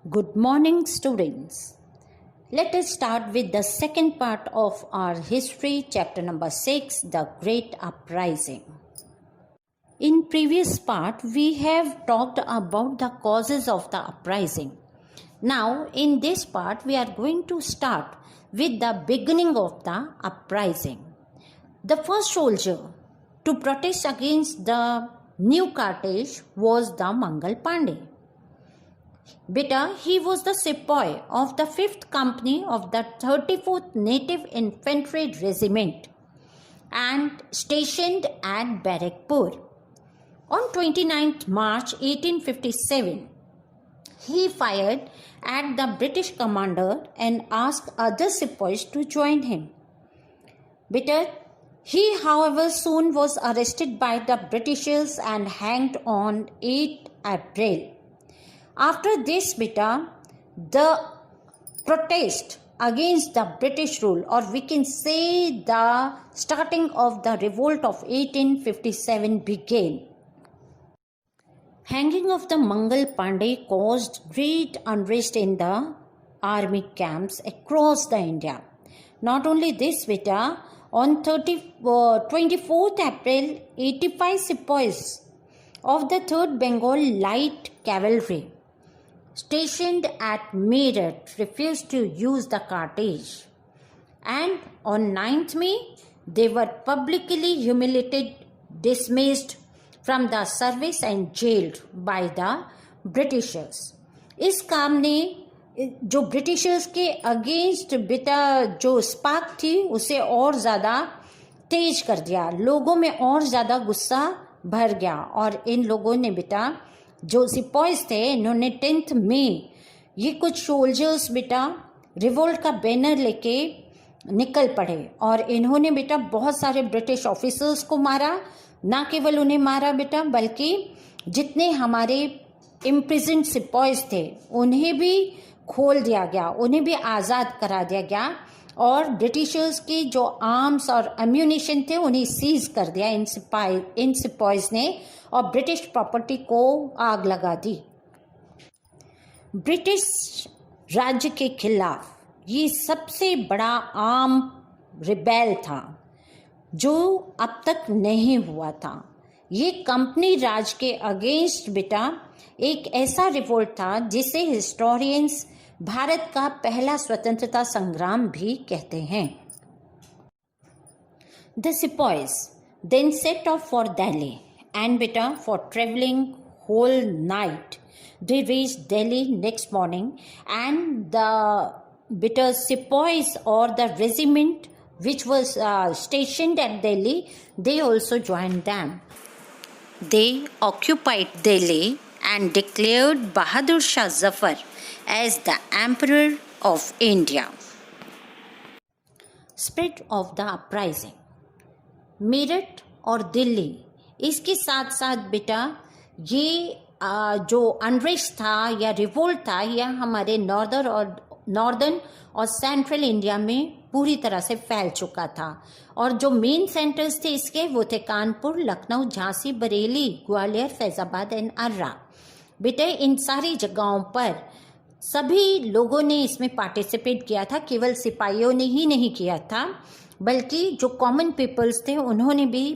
Good morning, students. Let us start with the second part of our history, chapter number 6, the Great Uprising. In previous part, we have talked about the causes of the uprising. Now, in this part, we are going to start with the beginning of the uprising. The first soldier to protest against the new Carthage was the Mangal Pandey. Beta, he was the sepoy of the 5th Company of the 34th Native Infantry Regiment and stationed at Barrackpur. On 29th March 1857, he fired at the British commander and asked other sepoys to join him. Beta, he however soon was arrested by the Britishers and hanged on 8 April. After this, beta, the protest against the British rule, or we can say the starting of the revolt of 1857 began. Hanging of the Mangal Pandey caused great unrest in the army camps across the India. Not only this, beta, on 24th April, 85 sepoys of the 3rd Bengal Light Cavalry stationed at Meerut refused to use the Carthage, and on 9th May they were publicly humiliated, dismissed from the service and jailed by the Britishers. इस काम ने जो Britishers के against बेटा जो spark थी उसे और ज़्यादा तेज कर दिया, लोगों में और ज़्यादा गुस्सा भर गया और इन लोगों ने बेटा जो सिपॉइज थे इन्होंने 10th मई ये कुछ सोल्जर्स बेटा रिवोल्ट का बैनर लेके निकल पड़े और इन्होंने बेटा बहुत सारे ब्रिटिश ऑफिसर्स को मारा, ना केवल उन्हें मारा बेटा बल्कि जितने हमारे इम्प्रिजन्ड सिपॉइज थे उन्हें भी खोल दिया गया, उन्हें भी आज़ाद करा दिया गया और ब्रिटिशर्स की जो आर्म्स और एम्यूनिशन थे उन्हें सीज कर दिया इन सिपॉइज ने और ब्रिटिश प्रॉपर्टी को आग लगा दी। ब्रिटिश राज्य के खिलाफ ये सबसे बड़ा आर्म रिबेल था जो अब तक नहीं हुआ था। ये कंपनी राज के अगेंस्ट बेटा एक ऐसा रिवोल्ट था जिसे हिस्टोरियंस भारत का पहला स्वतंत्रता संग्राम भी कहते हैं। The sepoys then set off for Delhi and beta for traveling whole night. They reached Delhi next morning and the beta sepoys or the regiment which was stationed at Delhi, they also joined them. They occupied Delhi and declared Bahadur Shah Zafar as the Emperor of India. Spread of the uprising. Meerut और दिल्ली इसके साथ साथ बेटा ये जो unrest था या revolt था यह हमारे नॉर्दर्न और सेंट्रल इंडिया में पूरी तरह से फैल चुका था और जो मेन सेंटर्स थे इसके वो थे कानपुर, लखनऊ, झांसी, बरेली, ग्वालियर, फैजाबाद एंड अर्रा। बेटे इन सारी जगहों पर सभी लोगों ने इसमें पार्टिसिपेट किया था, केवल सिपाहियों ने ही नहीं किया था बल्कि जो कॉमन पीपल्स थे उन्होंने भी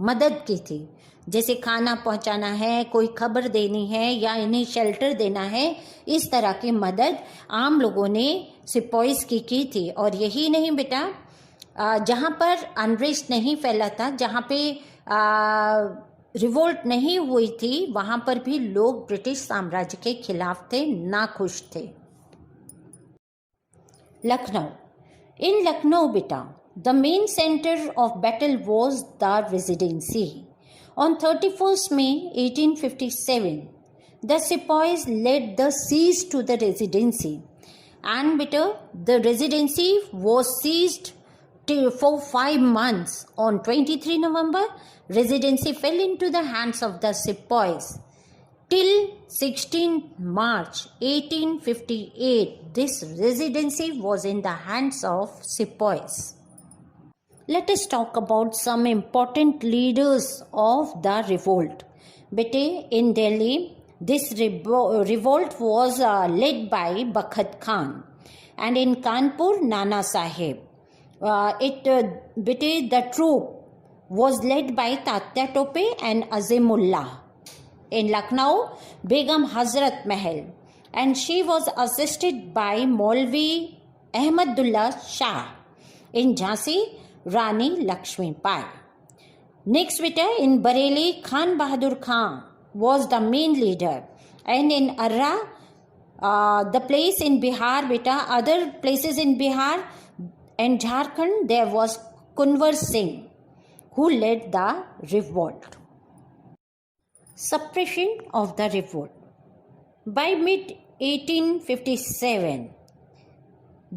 मदद की थी, जैसे खाना पहुंचाना है, कोई खबर देनी है या इन्हें शेल्टर देना है, इस तरह की मदद आम लोगों ने सिपॉइज की थी। और यही नहीं बेटा जहाँ पर अनरेस्ट नहीं फैला था, जहाँ पे रिवोल्ट नहीं हुई थी वहाँ पर भी लोग ब्रिटिश साम्राज्य के खिलाफ थे, नाखुश थे। Lucknow. In Lucknow, beta, the main center of battle was the Residency. On 31st May 1857, the sepoys led the siege to the Residency, and beta, the Residency was seized for 5 months. On 23 November, Residency fell into the hands of the sepoys. Till 16 March 1858, this Residency was in the hands of sepoys. Let us talk about some important leaders of the revolt. बेटे इन Delhi This revolt was led by Bakhat Khan, and in Kanpur, Nana Sahib. The troop was led by Tatya Tope and Azimullah. In Lucknow, Begum Hazrat Mahal, and she was assisted by Maulvi Ahmadullah Shah. In Jhansi, Rani Lakshmi Pai. Next in Bareilly, Khan Bahadur Khan was the main leader, and in Arra, the place in Bihar, other places in Bihar and Jharkhand, there was Kunwar Singh, who led the revolt. Suppression of the revolt. By mid-1857,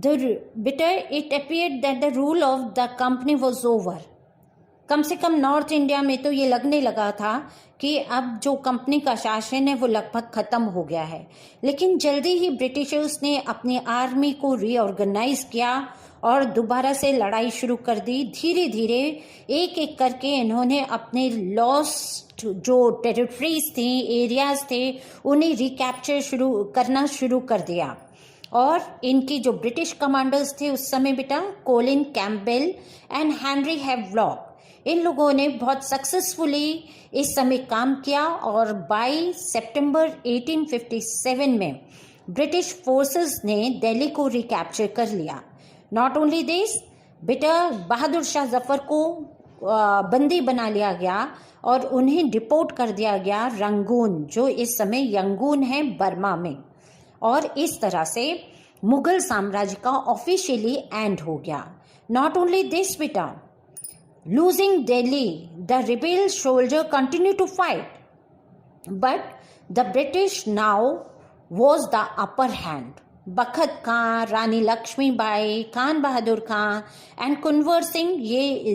it appeared that the rule of the company was over. कम से कम north India में तो ये लगने लगा था कि अब जो कंपनी का शासन है वो लगभग ख़त्म हो गया है, लेकिन जल्दी ही ब्रिटिशर्स ने अपनी आर्मी को रीऑर्गेनाइज किया और दोबारा से लड़ाई शुरू कर दी. धीरे धीरे एक एक करके इन्होंने अपने लॉस्ट जो टेरिटरीज थी, एरियाज थे, उन्हें रिकैप्चर करना शुरू कर दिया. और इनकी जो ब्रिटिश कमांडर्स थे उस समय Colin Campbell and Henry Havelock, इन लोगों ने बहुत सक्सेसफुली इस समय काम किया और 22 सितंबर 1857 में ब्रिटिश फोर्सेस ने दिल्ली को रिकैप्चर कर लिया. Not only this, Bahadur Shah Zafar को बंदी बना लिया गया और उन्हें डिपोर्ट कर दिया गया रंगून, जो इस समय यंगून है बर्मा में. और इस तरह से मुगल साम्राज्य का ऑफिशियली एंड हो गया. Not only this losing Delhi, the rebel soldier continued to fight, but the British now was the upper hand. Bakhat Khan, Rani Lakshmi Bai, Khan Bahadur Khan and Kunwar Singh,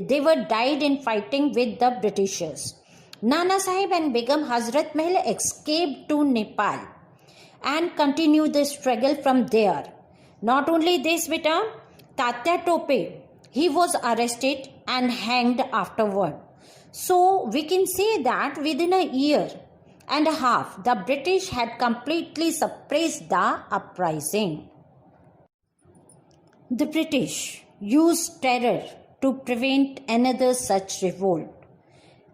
they were died in fighting with the Britishers. Nana Sahib and Begum Hazrat Mahal escaped to Nepal and continued the struggle from there. Not only this, Tatya Tope, he was arrested and hanged afterward. So we can say that within a year and a half, the British had completely suppressed the uprising. The British used terror to prevent another such revolt,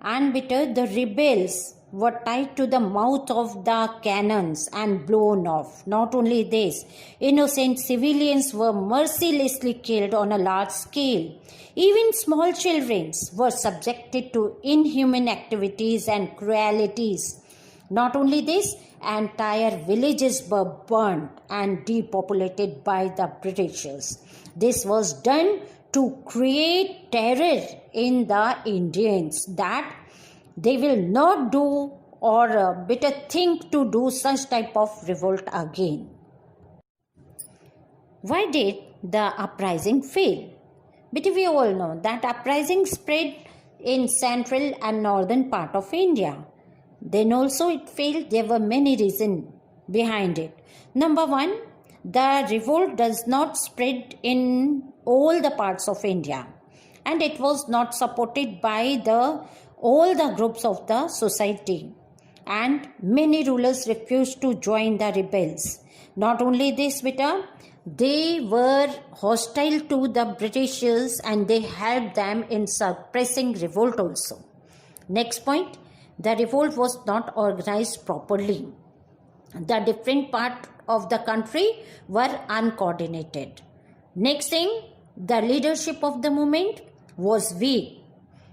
and the rebels were tied to the mouth of the cannons and blown off. Not only this, innocent civilians were mercilessly killed on a large scale. Even small children were subjected to inhuman activities and cruelties. Not only this, entire villages were burned and depopulated by the Britishers. This was done to create terror in the Indians that they will not do or think to do such type of revolt again. Why did the uprising fail? But we all know that uprising spread in central and northern part of India. Then also it failed. There were many reasons behind it. Number one, the revolt does not spread in all the parts of India, and it was not supported by all the groups of the society, and many rulers refused to join the rebels. Not only this, they were hostile to the Britishers and they helped them in suppressing revolt also. Next point, the revolt was not organized properly. The different parts of the country were uncoordinated. Next thing, the leadership of the movement was weak.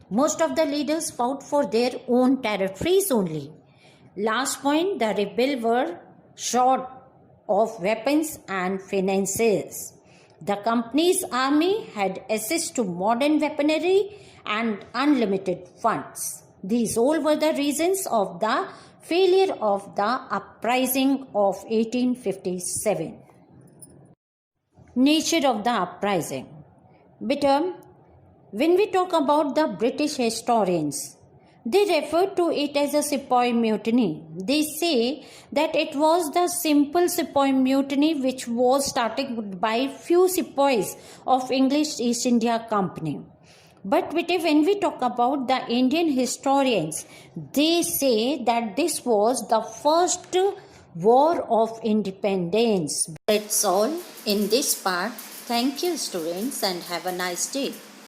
Most of the leaders fought for their own territories only. Last point, the rebels were short of weapons and finances. The company's army had access to modern weaponry and unlimited funds. These all were the reasons of the failure of the uprising of 1857. Nature of the uprising. When we talk about the British historians, they refer to it as a Sepoy Mutiny. They say that it was the simple Sepoy Mutiny which was started by few Sepoys of English East India Company. But when we talk about the Indian historians, they say that this was the first war of independence. That's all in this part. Thank you, students, and have a nice day.